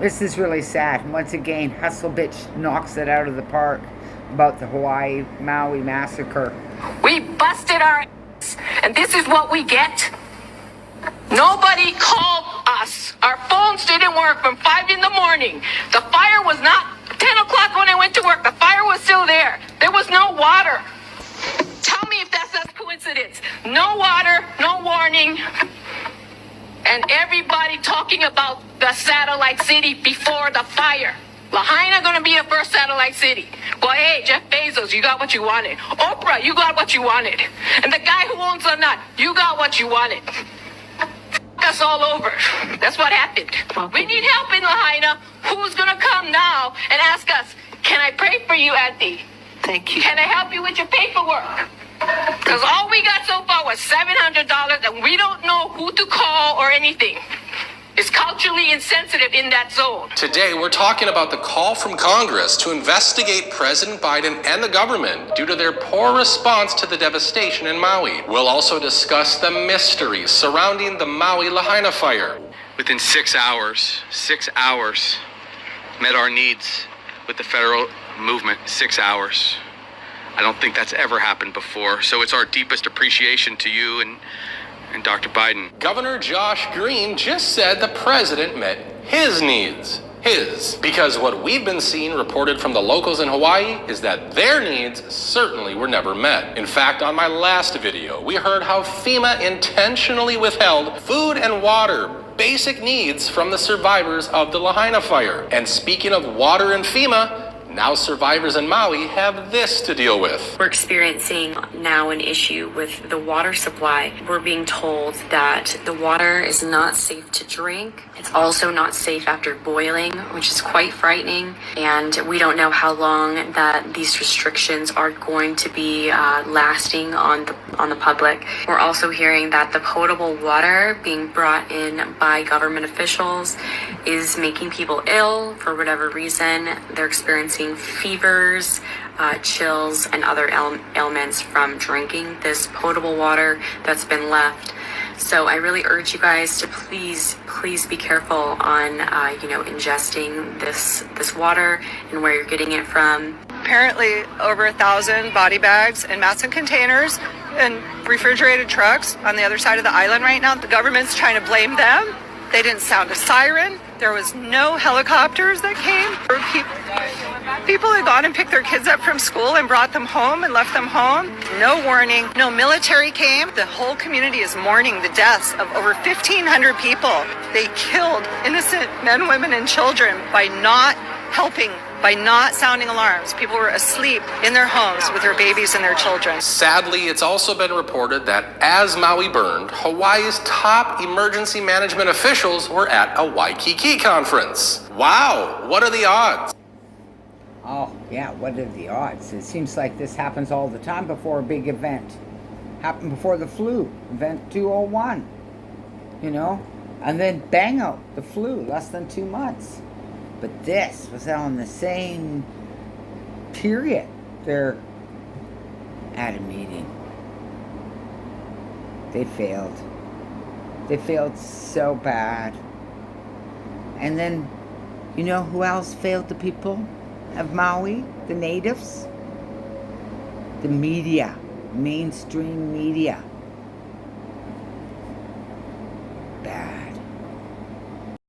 This is really sad. Once again, Hustle Bitch knocks it out of the park about the Hawaii Maui massacre. We busted our ass, and this is what we get? Nobody called us. Our phones didn't work from 5 in the morning. The fire was not 10 o'clock when I went to work. The fire was still there. There was no water. Tell me if that's a coincidence. No water, no warning. And everybody talking about the satellite city before the fire. Lahaina gonna be the first satellite city. Well, hey, Jeff Bezos, you got what you wanted. Oprah, you got what you wanted. And the guy who owns the nut, you got what you wanted. Us all over. That's what happened. We need help in Lahaina. Who's gonna come now and ask us, can I pray for you, Auntie? Thank you. Can I help you with your paperwork? Because all we got so far was $700 and we don't know who to call or anything. It's culturally insensitive in that zone. Today, we're talking about the call from Congress to investigate President Biden and the government due to their poor response to the devastation in Maui. We'll also discuss the mystery surrounding the Maui Lahaina fire. Within 6 hours, met our needs with the federal movement. 6 hours. I don't think that's ever happened before. So it's our deepest appreciation to you and Dr. Biden. Governor Josh Green just said the president met his needs. His. Because what we've been seeing reported from the locals in Hawaii is that their needs certainly were never met. In fact, on my last video, we heard how FEMA intentionally withheld food and water, basic needs from the survivors of the Lahaina fire. And speaking of water and FEMA, now survivors in Maui have this to deal with. We're experiencing now an issue with the water supply. We're being told that the water is not safe to drink. It's also not safe after boiling, which is quite frightening. And we don't know how long that these restrictions are going to be lasting on the public. We're also hearing that the potable water being brought in by government officials is making people ill for whatever reason. They're experiencing fevers, chills, and other ailments from drinking this potable water that's been left. So I really urge you guys to please be careful on, ingesting this water and where you're getting it from. Apparently over 1,000 body bags and massive containers and refrigerated trucks on the other side of the island right now. The government's trying to blame them. They didn't sound a siren. There was no helicopters that came. People had gone and picked their kids up from school and brought them home and left them home. No warning. No military came. The whole community is mourning the deaths of over 1,500 people. They killed innocent men, women, and children by not helping, by not sounding alarms. People were asleep in their homes with their babies and their children. Sadly, it's also been reported that as Maui burned, Hawaii's top emergency management officials were at a Waikiki conference. Wow, what are the odds? Oh, yeah, what are the odds? It seems like this happens all the time before a big event. Happened before the flu, event 201, and then bang out, the flu, less than 2 months. But this was on the same period. They're at a meeting. They failed. They failed so bad. And then, you know who else failed the people of Maui? The natives? The media. Mainstream media.